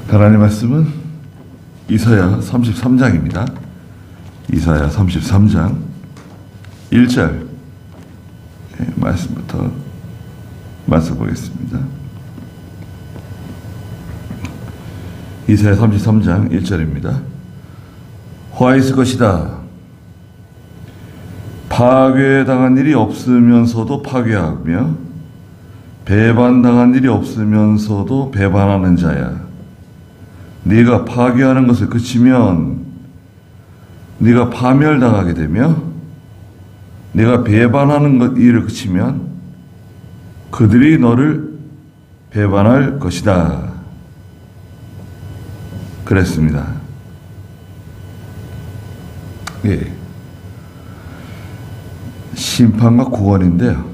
하나님 말씀은 이사야 33장입니다. 이사야 33장 1절 말씀부터 말씀 보겠습니다. 이사야 33장 1절입니다. 화 있을 것이다. 파괴당한 일이 없으면서도 파괴하며 배반당한 일이 없으면서도 배반하는 자야. 네가 파괴하는 것을 그치면 네가 파멸당하게 되며 네가 배반하는 일을 그치면 그들이 너를 배반할 것이다. 그랬습니다. 예. 심판과 구원인데요.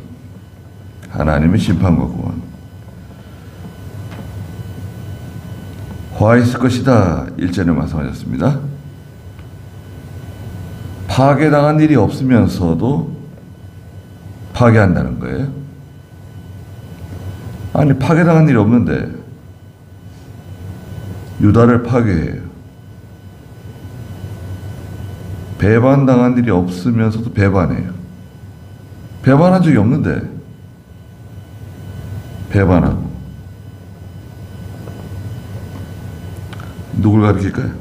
하나님의 심판과 구원. 화 있을 것이다. 1절에 말씀하셨습니다. 파괴당한 일이 없으면서도 파괴한다는 거예요. 아니, 파괴당한 일이 없는데 유다를 파괴해요. 배반당한 일이 없으면서도 배반해요. 배반한 적이 없는데 배반하고. 누굴 가리킬까요?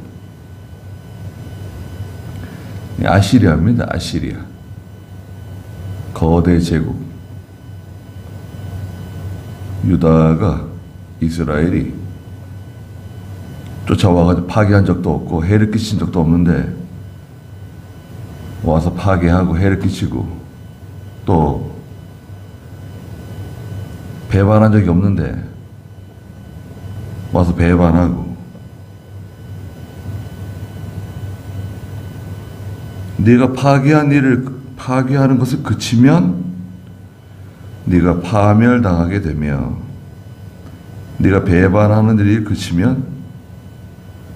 아시리아입니다. 아시리아. 거대 제국. 유다가 이스라엘이 쫓아와가지고 파괴한 적도 없고 해를 끼친 적도 없는데 와서 파괴하고 해를 끼치고 또 배반한 적이 없는데 와서 배반하고. 네가 파괴한 일을 파괴하는 것을 그치면 네가 파멸당하게 되며 네가 배반하는 일이 그치면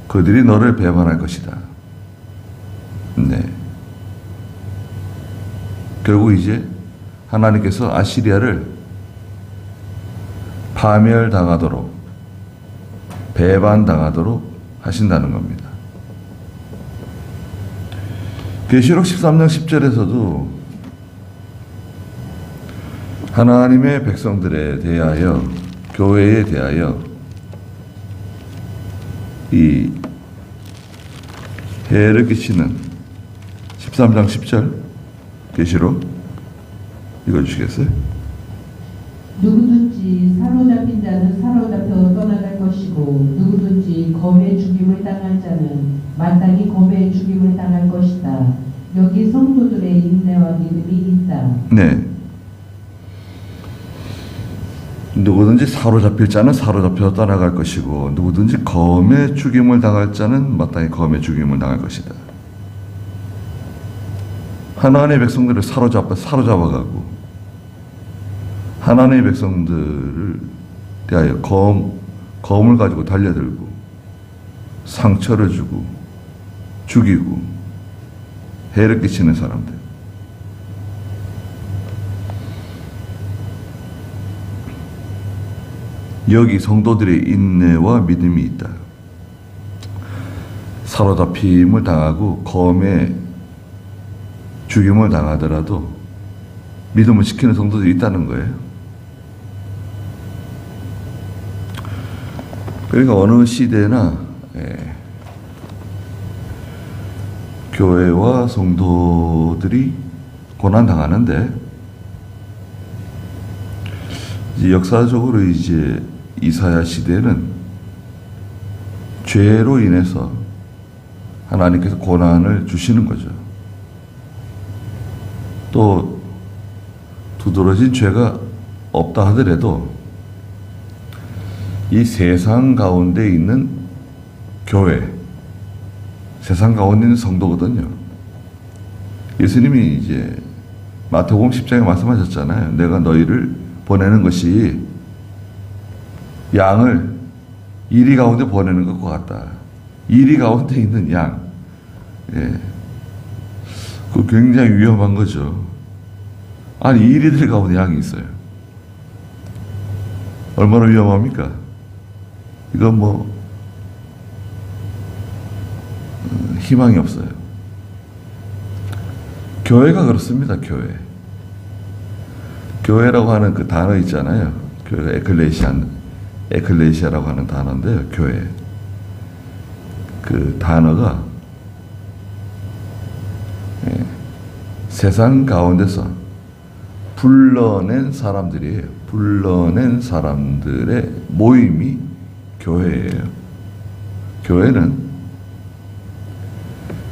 그들이 너를 배반할 것이다. 네. 결국 이제 하나님께서 아시리아를 파멸당하도록 배반당하도록 하신다는 겁니다. 계시록 13장 10절에서도 하나님의 백성들에 대하여, 교회에 대하여 이 해를 끼치는 13장 10절 계시록 읽어주시겠어요? 누구든지 사로잡힌 자는 사로잡혀 떠나갈 것이고 누구든지 검에 죽임을 당할 자는 마땅히 검에 죽임을 당할 것이다. 여기 성도들의 인내와 믿음이 있다. 네. 누구든지 사로잡힐 자는 사로잡혀 떠나갈 것이고 누구든지 검에 죽임을 당할 자는 마땅히 검에 죽임을 당할 것이다. 하나님의 백성들을 사로잡아가고 하나님의 백성들을 대하여 검을 가지고 달려들고 상처를 주고 죽이고 해를 끼치는 사람들. 여기 성도들의 인내와 믿음이 있다. 사로잡힘을 당하고 검에 죽임을 당하더라도 믿음을 지키는 성도들이 있다는 거예요. 그러니까 어느 시대나 교회와 성도들이 고난당하는데 이제 역사적으로 이제 이사야 시대는 죄로 인해서 하나님께서 고난을 주시는 거죠. 또 두드러진 죄가 없다 하더라도 이 세상 가운데 있는 교회, 세상 가운데 있는 성도거든요. 예수님이 이제 마태복음 10장에 말씀하셨잖아요. 내가 너희를 보내는 것이 양을 이리 가운데 보내는 것과 같다. 이리 가운데 있는 양. 예. 그 굉장히 위험한 거죠. 아니, 이리들 가운데 양이 있어요. 얼마나 위험합니까? 이건 뭐 희망이 없어요. 교회가 그렇습니다. 교회라고 하는 그 단어 있잖아요. 교회가 에클레시아라고 하는 단어인데요. 교회. 그 단어가 세상 가운데서 불러낸 사람들이에요. 불러낸 사람들의 모임이 교회예요. 교회는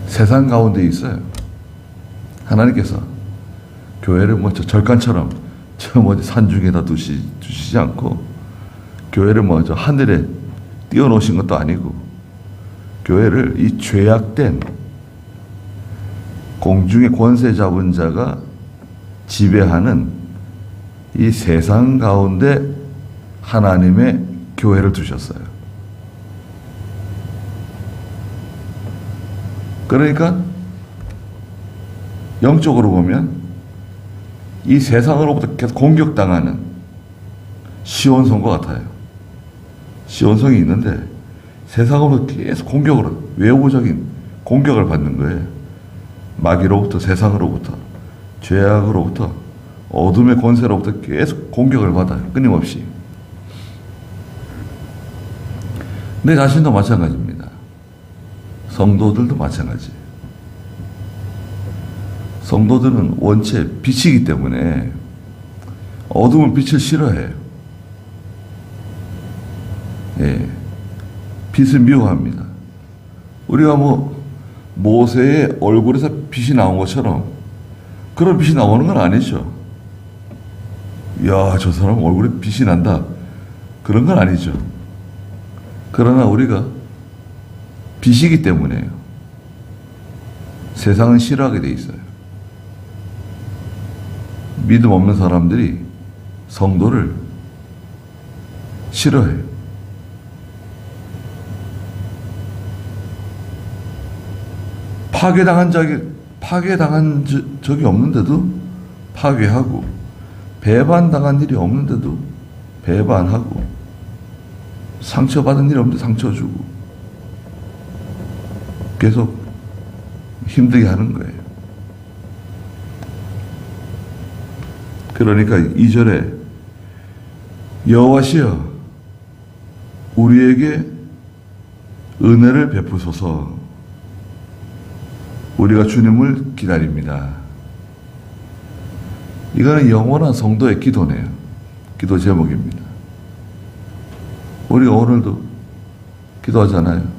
세상 가운데 있어요. 하나님께서 교회를 뭐 절간처럼 저 어디 산중에다 두시지 않고, 교회를 뭐 저 하늘에 띄워놓으신 것도 아니고, 교회를 이 죄악된 공중의 권세 잡은 자가 지배하는 이 세상 가운데 하나님의 교회를 두셨어요. 그러니까 영적으로 보면 이 세상으로부터 계속 공격당하는 시온성과 같아요. 시온성이 있는데 세상으로 계속 외부적인 공격을 받는 거예요. 마귀로부터, 세상으로부터, 죄악으로부터, 어둠의 권세로부터 계속 공격을 받아요. 끊임없이. 내 자신도 마찬가지입니다. 성도들도 마찬가지. 성도들은 원체 빛이기 때문에 어둠은 빛을 싫어해요. 예, 빛을 미워합니다. 우리가 뭐 모세의 얼굴에서 빛이 나온 것처럼 그런 빛이 나오는 건 아니죠. 야, 저 사람 얼굴에 빛이 난다, 그런 건 아니죠. 그러나 우리가 빛이기 때문에 세상은 싫어하게 돼 있어요. 믿음 없는 사람들이 성도를 싫어해요. 파괴당한 적이 없는데도 파괴하고, 배반당한 일이 없는데도 배반하고, 상처받은 일이 없는데 상처 주고, 계속 힘들게 하는 거예요. 그러니까 2절에 여호와시여 우리에게 은혜를 베푸소서, 우리가 주님을 기다립니다. 이거는 영원한 성도의 기도네요. 기도 제목입니다. 우리가 오늘도 기도하잖아요.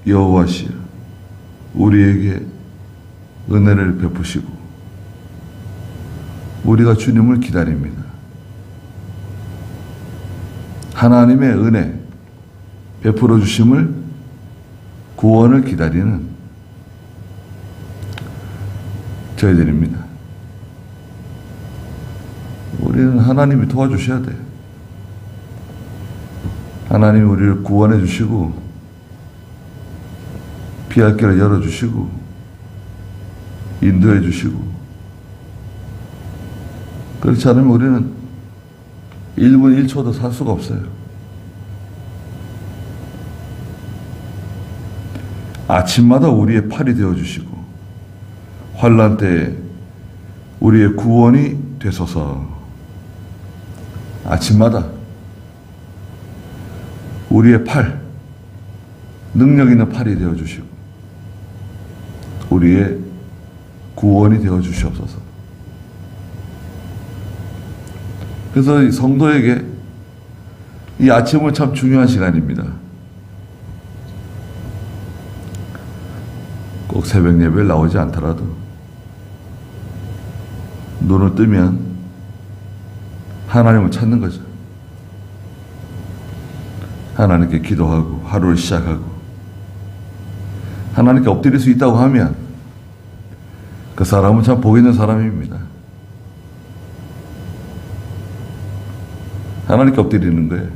여호와시여 우리에게 은혜를 베푸시고 우리가 주님을 기다립니다. 하나님의 은혜 베풀어 주심을, 구원을 기다리는 저희들입니다. 우리는 하나님이 도와주셔야 돼요. 하나님이 우리를 구원해 주시고 피할 길을 열어주시고 인도해 주시고, 그렇지 않으면 우리는 1분 1초도 살 수가 없어요. 아침마다 우리의 팔이 되어주시고 환난 때에 우리의 구원이 되소서. 아침마다 우리의 팔, 능력 있는 팔이 되어주시고 우리의 구원이 되어주시옵소서. 그래서 이 성도에게 이 아침은 참 중요한 시간입니다. 꼭 새벽 예배에 나오지 않더라도 눈을 뜨면 하나님을 찾는 거죠. 하나님께 기도하고 하루를 시작하고, 하나님께 엎드릴 수 있다고 하면 그 사람은 참 복 있는 사람입니다. 하나님께 엎드리는 거예요.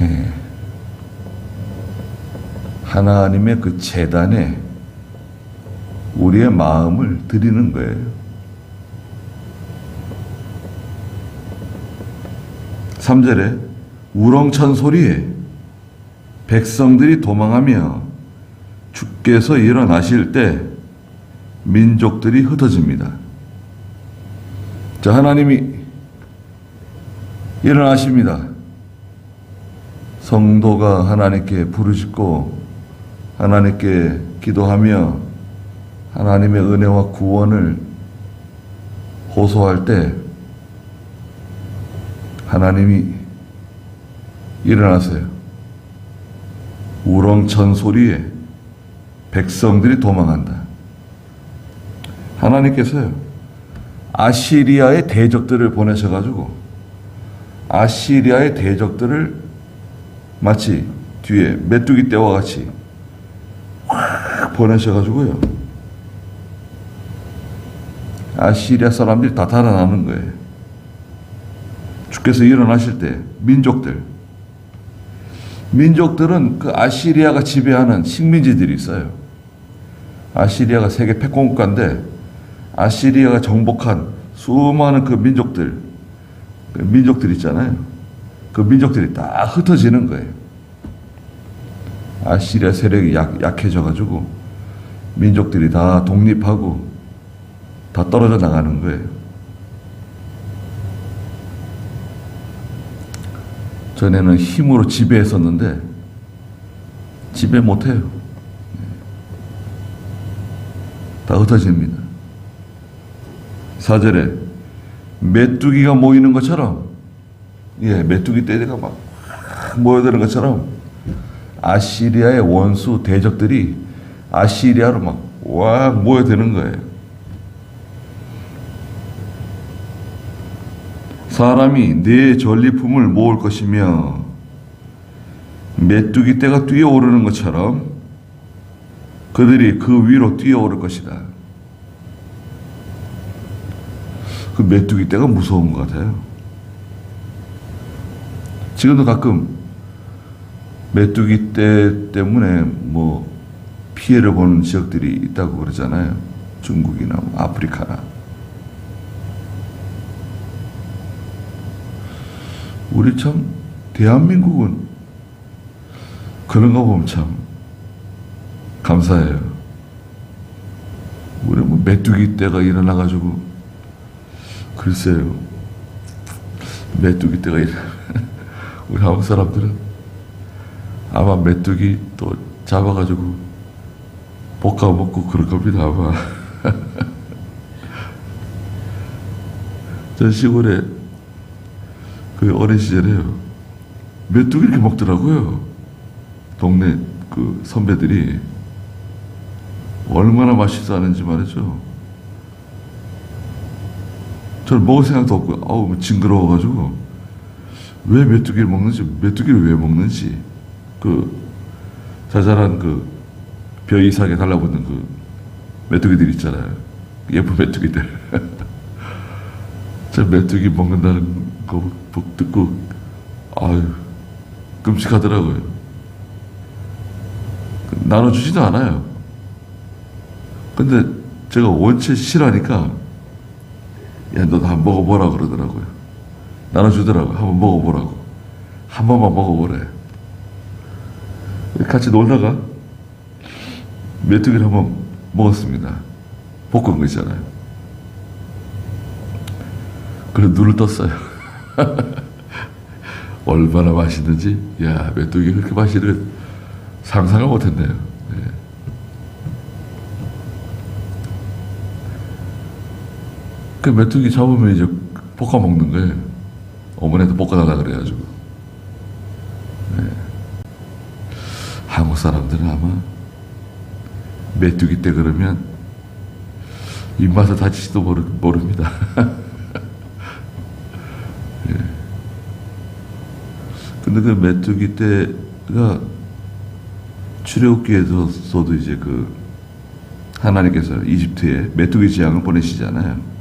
예. 하나님의 그 제단에 우리의 마음을 드리는 거예요. 3절에 우렁찬 소리에 백성들이 도망하며 주께서 일어나실 때 민족들이 흩어집니다. 자, 하나님이 일어나십니다. 성도가 하나님께 부르짖고 하나님께 기도하며 하나님의 은혜와 구원을 호소할 때 하나님이 일어나세요. 우렁찬 소리에 백성들이 도망한다. 하나님께서요, 아시리아의 대적들을 보내셔가지고 아시리아의 대적들을 마치 뒤에 메뚜기 떼와 같이 확 보내셔가지고요, 아시리아 사람들이 다 달아나는 거예요. 주께서 일어나실 때 민족들은 그 아시리아가 지배하는 식민지들이 있어요. 아시리아가 세계 패권국가인데 아시리아가 정복한 수많은 그 민족들 있잖아요. 그 민족들이 다 흩어지는 거예요. 아시리아 세력이 약해져가지고 민족들이 다 독립하고 다 떨어져 나가는 거예요. 전에는 힘으로 지배했었는데 지배 못해요. 다 흩어집니다. 4절에 메뚜기가 모이는 것처럼, 메뚜기 떼가 막 모여드는 것처럼 아시리아의 원수 대적들이 아시리아로 막 모여드는 거예요. 사람이 내 전리품을 모을 것이며 메뚜기 떼가 뛰어오르는 것처럼 그들이 그 위로 뛰어오를 것이다. 그 메뚜기 떼가 무서운 것 같아요. 지금도 가끔 메뚜기 떼 때문에 피해를 보는 지역들이 있다고 그러잖아요. 중국이나 아프리카나. 우리 참 대한민국은 그런 거 보면 참 감사해요. 우리 메뚜기 떼가 일어나가지고 글쎄요, 메뚜기 떼가 우리 한국 사람들은 아마 메뚜기 또 잡아가지고 볶아 먹고 그럴 겁니다, 아마. 전 시골에 그 어린 시절에요, 메뚜기 이렇게 먹더라고요. 동네 그 선배들이 얼마나 맛있어 하는지 말이죠. 저는 먹을 생각도 없고, 징그러워가지고, 왜 메뚜기를 먹는지, 메뚜기를 왜 먹는지, 그 자잘한 그 벼 이상에 달라붙는 그 메뚜기들 있잖아요. 예쁜 메뚜기들. 저 메뚜기 먹는다는 거 듣고, 끔찍하더라고요. 나눠주지도 않아요. 근데 제가 원체 싫어하니까, 너도 한번 먹어보라 그러더라고요. 나눠주더라고요. 한번 먹어보라고. 한 번만 먹어보래. 같이 놀다가 메뚜기를 한번 먹었습니다. 볶은 거 있잖아요. 그래서 눈을 떴어요. 얼마나 맛있는지. 메뚜기 그렇게 맛있는 걸 상상을 못했네요. 네. 그 메뚜기 잡으면 이제 볶아 먹는 거예요. 어머니한테 볶아달라 그래가지고. 네. 한국 사람들은 아마 메뚜기 때 그러면 입맛을 다칠지도 모릅니다. 네. 근데 그 메뚜기 떼가 출애굽기에서도 이제 그 하나님께서 이집트에 메뚜기 재앙을 보내시잖아요.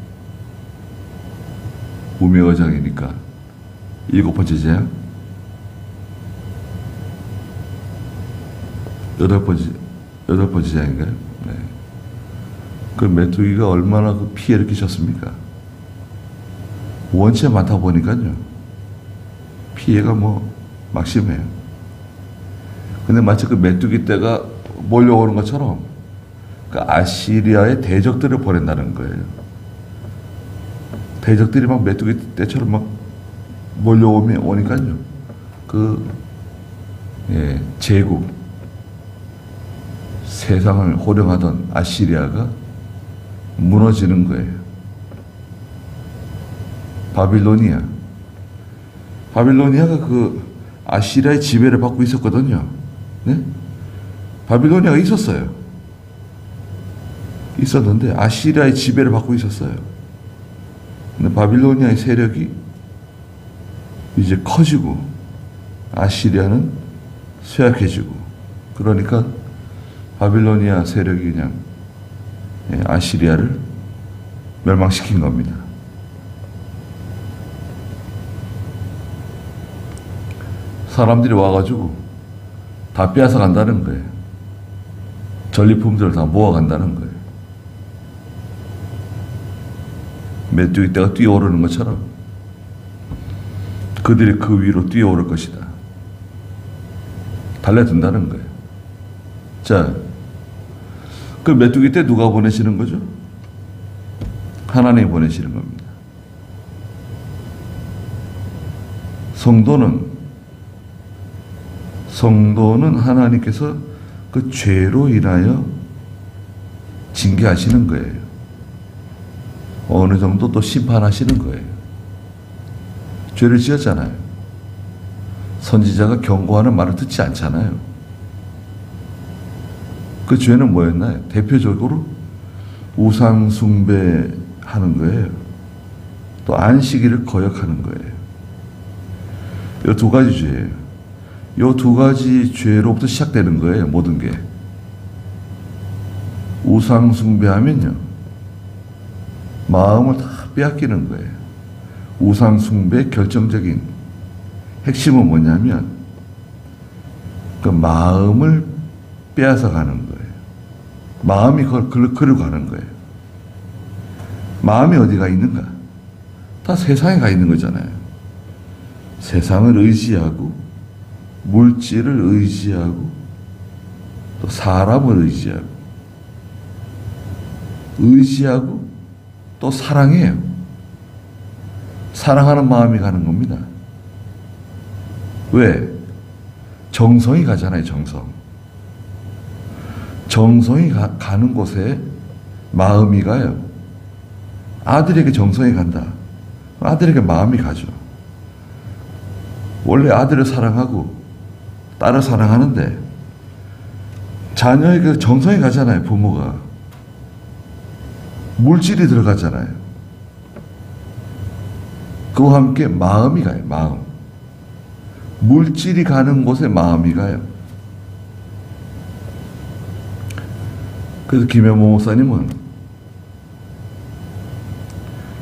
우매어장이니까 7번째 재앙, 8번째 재앙인가요? 네. 그 메뚜기가 얼마나 그 피해를 끼쳤습니까? 원체 많다 보니까요. 피해가 뭐 막심해요. 근데 마치 그 메뚜기 떼가 몰려오는 것처럼 그 아시리아의 대적들을 보낸다는 거예요. 대적들이 막 메뚜기 떼처럼 막 오니까요. 제국, 세상을 호령하던 아시리아가 무너지는 거예요. 바빌로니아가 그 아시리아의 지배를 받고 있었거든요. 네? 바빌로니아가 있었는데 아시리아의 지배를 받고 있었어요. 근데 바빌로니아의 세력이 이제 커지고 아시리아는 쇠약해지고, 그러니까 바빌로니아 세력이 그냥 아시리아를 멸망시킨 겁니다. 사람들이 와가지고 다 빼앗아 간다는 거예요. 전리품들을 다 모아간다는 거예요. 메뚜기 떼가 뛰어오르는 것처럼 그들이 그 위로 뛰어오를 것이다. 달려든다는 거예요. 자, 그 메뚜기 떼 누가 보내시는 거죠? 하나님이 보내시는 겁니다. 성도는 하나님께서 그 죄로 인하여 징계하시는 거예요. 어느 정도 또 심판하시는 거예요. 죄를 지었잖아요. 선지자가 경고하는 말을 듣지 않잖아요. 그 죄는 뭐였나요? 대표적으로 우상 숭배하는 거예요. 또 안식일을 거역하는 거예요. 이 두 가지 죄예요. 이 두 가지 죄로부터 시작되는 거예요. 모든 게. 우상 숭배하면요, 마음을 다 빼앗기는 거예요. 우상 숭배의 결정적인 핵심은 뭐냐면 그 마음을 빼앗아 가는 거예요. 마음이 그리고 가는 거예요. 마음이 어디가 있는가? 다 세상에 가 있는 거잖아요. 세상을 의지하고, 물질을 의지하고, 또 사람을 의지하고 또 사랑해요. 사랑하는 마음이 가는 겁니다. 왜? 정성이 가잖아요. 정성이 가는 곳에 마음이 가요. 아들에게 정성이 간다. 아들에게 마음이 가죠. 원래 아들을 사랑하고 딸을 사랑하는데 자녀에게 정성이 가잖아요. 부모가. 물질이 들어가잖아요. 그와 함께 마음이 가요. 마음. 물질이 가는 곳에 마음이 가요. 그래서 김현모 목사님은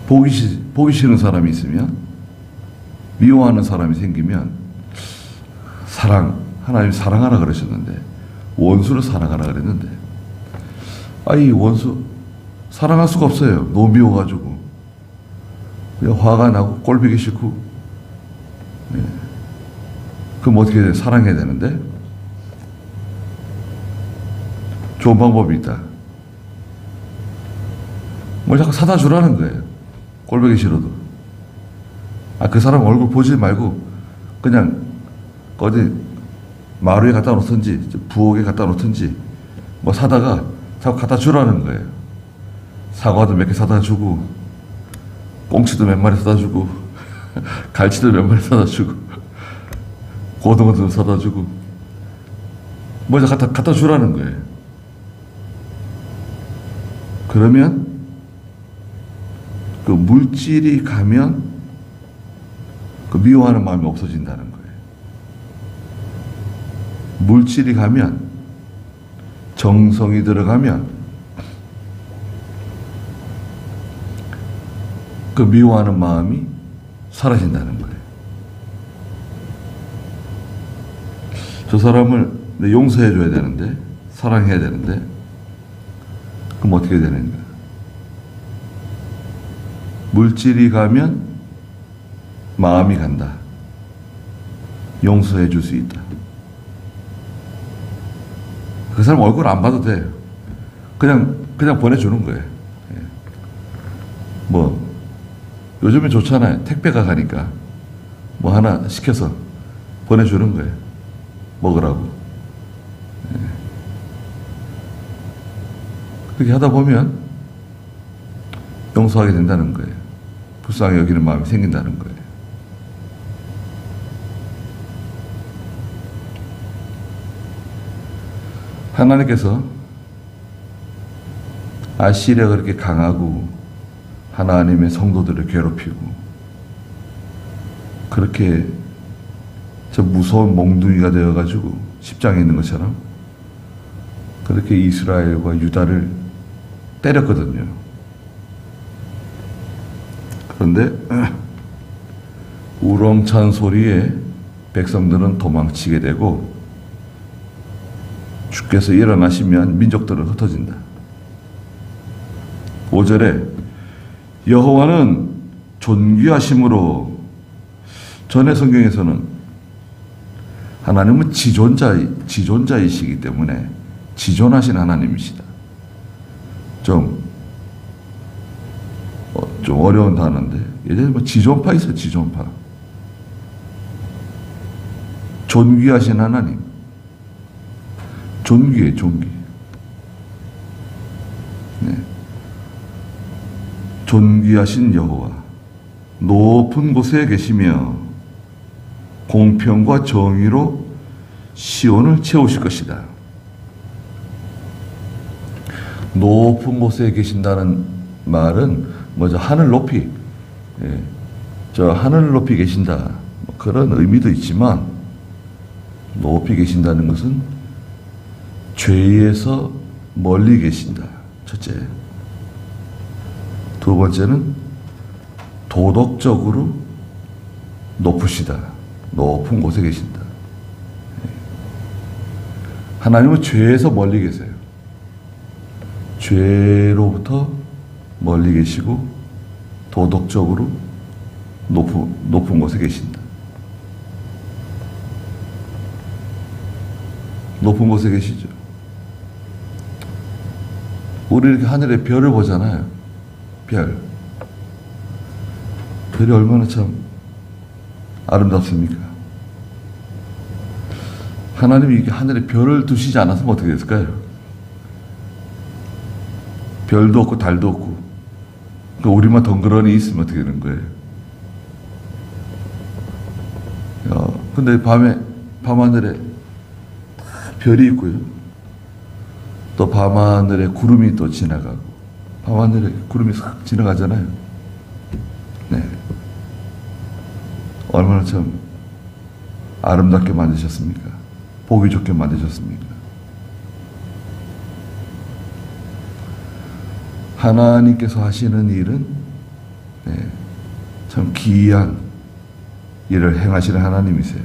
보기 싫은 사람이 있으면, 미워하는 사람이 생기면 하나님이 사랑하라 그러셨는데, 원수를 사랑하라 그랬는데, 이 원수 사랑할 수가 없어요. 너무 미워가지고. 그냥 화가 나고 꼴보기 싫고. 그럼 어떻게 해야 돼? 사랑해야 되는데. 좋은 방법이 있다. 뭘 자꾸 사다 주라는 거예요. 꼴보기 싫어도. 그 사람 얼굴 보지 말고 그냥 어디 마루에 갖다 놓든지 부엌에 갖다 놓든지 뭐 사다가 자꾸 갖다 주라는 거예요. 사과도 몇 개 사다 주고, 꽁치도 몇 마리 사다 주고, 갈치도 몇 마리 사다 주고, 고등어도 사다 주고, 뭐 갖다 주라는 거예요. 그러면 그 물질이 가면 그 미워하는 마음이 없어진다는 거예요. 물질이 가면, 정성이 들어가면 그 미워하는 마음이 사라진다는 거예요. 저 사람을 용서해 줘야 되는데, 사랑해야 되는데, 그럼 어떻게 되는가? 물질이 가면 마음이 간다. 용서해 줄 수 있다. 그 사람 얼굴 안 봐도 돼. 그냥 보내주는 거예요. 예. 뭐 요즘에 좋잖아요. 택배가 가니까 뭐 하나 시켜서 보내주는 거예요. 먹으라고. 예. 그렇게 하다 보면 용서하게 된다는 거예요. 불쌍히 여기는 마음이 생긴다는 거예요. 하나님께서 아시리아가 그렇게 강하고 하나님의 성도들을 괴롭히고 그렇게 저 무서운 몽둥이가 되어가지고 십장에 있는 것처럼 그렇게 이스라엘과 유다를 때렸거든요. 그런데 우렁찬 소리에 백성들은 도망치게 되고 주께서 일어나시면 민족들은 흩어진다. 5절에 여호와는 존귀하심으로, 전에 성경에서는 하나님은 지존자이시기 때문에 지존하신 하나님이시다. 좀 어려운 단어인데 예전에 뭐 지존파 있어요. 지존파. 존귀하신 하나님. 존귀해, 존귀. 네. 존귀하신 여호와, 높은 곳에 계시며 공평과 정의로 시온을 채우실 것이다. 높은 곳에 계신다는 말은 뭐죠? 하늘 높이, 예. 저 하늘 높이 계신다, 뭐 그런 의미도 있지만 높이 계신다는 것은 죄에서 멀리 계신다. 첫째. 두 번째는 도덕적으로 높으시다. 높은 곳에 계신다. 하나님은 죄에서 멀리 계세요. 죄로부터 멀리 계시고 도덕적으로 높은 곳에 계신다. 높은 곳에 계시죠. 우리 이렇게 하늘에 별을 보잖아요. 별이 얼마나 참 아름답습니까? 하나님이 이렇게 하늘에 별을 두시지 않았으면 어떻게 됐을까요? 별도 없고 달도 없고 그러니까 우리만 덩그러니 있으면 어떻게 되는 거예요? 근데 밤하늘에 별이 있고요. 또 밤하늘에 구름이 또 지나가고, 밤하늘에 구름이 싹 지나가잖아요. 네. 얼마나 참 아름답게 만드셨습니까? 보기 좋게 만드셨습니까? 하나님께서 하시는 일은 네, 참 기이한 일을 행하시는 하나님이세요.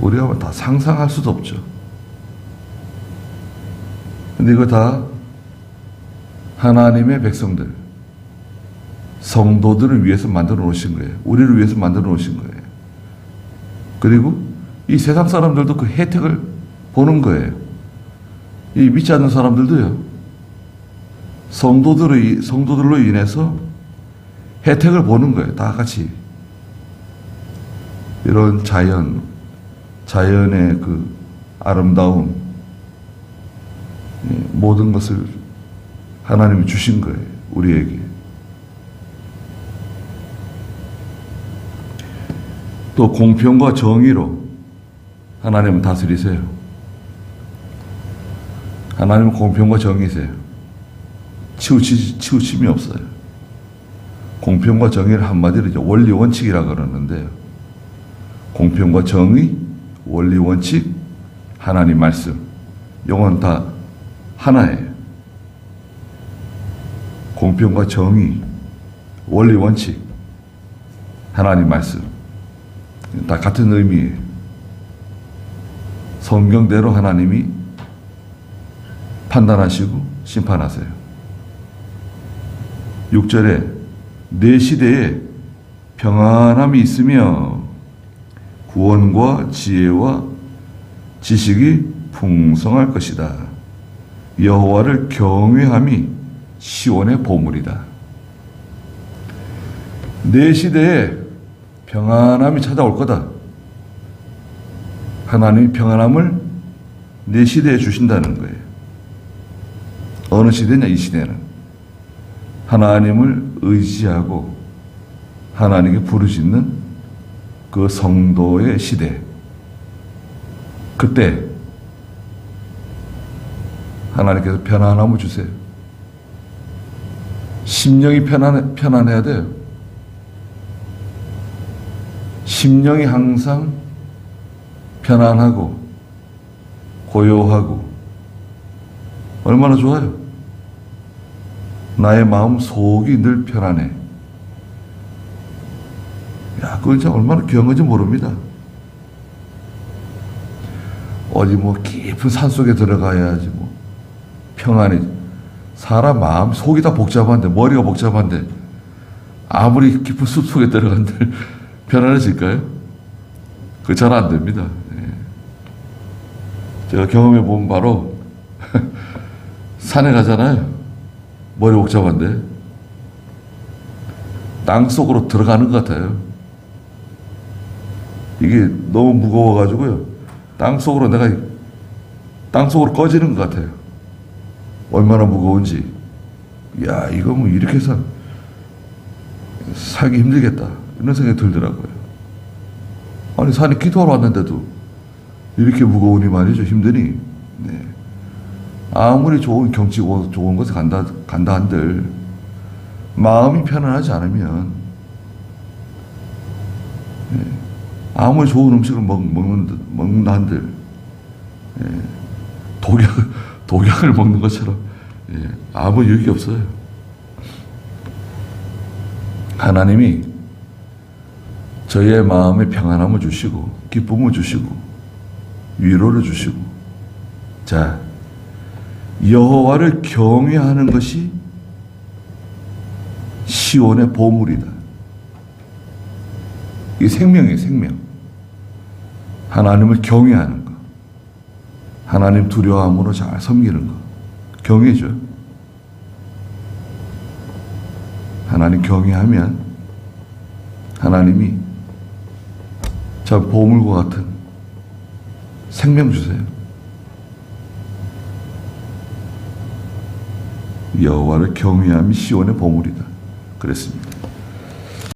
우리가 다 상상할 수도 없죠. 근데 이거 다 하나님의 백성들, 성도들을 위해서 만들어 놓으신 거예요. 우리를 위해서 만들어 놓으신 거예요. 그리고 이 세상 사람들도 그 혜택을 보는 거예요. 이 믿지 않는 사람들도요. 성도들로 인해서 혜택을 보는 거예요. 다 같이. 이런 자연의 그 아름다움, 모든 것을 하나님이 주신 거예요. 우리에게. 또 공평과 정의로 하나님은 다스리세요. 하나님은 공평과 정의세요. 치우침이 없어요. 공평과 정의를 한마디로 이제 원리 원칙이라고 그러는데요. 공평과 정의, 원리 원칙, 하나님 말씀. 이건 다 하나예요. 공평과 정의, 원리 원칙, 하나님 말씀. 다 같은 의미예요. 성경대로 하나님이 판단하시고 심판하세요. 6절에 내 시대에 평안함이 있으며 구원과 지혜와 지식이 풍성할 것이다. 여호와를 경외함이 시온의 보물이다. 내 시대에 평안함이 찾아올 거다. 하나님이 평안함을 내 시대에 주신다는 거예요. 어느 시대냐? 이 시대는 하나님을 의지하고 하나님께 부르짖는 그 성도의 시대. 그때 하나님께서 편안함을 주세요. 심령이 편안해야 돼요. 심령이 항상 편안하고 고요하고 얼마나 좋아요. 나의 마음 속이 늘 편안해. 야, 그건 진짜 얼마나 귀한 건지 모릅니다. 어디 뭐 깊은 산 속에 들어가야지 뭐 평안해. 사람 마음 속이 다 복잡한데, 머리가 복잡한데 아무리 깊은 숲 속에 들어간들 편안해질까요? 그거 잘 안 됩니다. 제가 경험해 본 바로 산에 가잖아요. 머리 복잡한데 땅 속으로 들어가는 것 같아요. 이게 너무 무거워가지고요. 땅 속으로 꺼지는 것 같아요. 얼마나 무거운지. 야, 이거 뭐 이렇게 해서 살기 힘들겠다. 이런 생각이 들더라고요. 아니, 산에 기도하러 왔는데도 이렇게 무거우니 말이죠. 힘드니. 네. 아무리 좋은 경치, 좋은 곳에 간다 한들, 마음이 편안하지 않으면, 네. 아무리 좋은 음식을 먹는다 한들, 네. 독약을 먹는 것처럼, 네. 아무 유익이 없어요. 하나님이 저희의 마음에 평안함을 주시고, 기쁨을 주시고, 위로를 주시고, 자, 여호와를 경외하는 것이 시온의 보물이다. 이게 생명이에요, 생명. 하나님을 경외하는 것. 하나님 두려움으로 잘 섬기는 것. 경외죠. 하나님 경외하면 하나님이 참 보물과 같은 생명 주세요. 여호와를 경외함이 시온의 보물이다. 그랬습니다.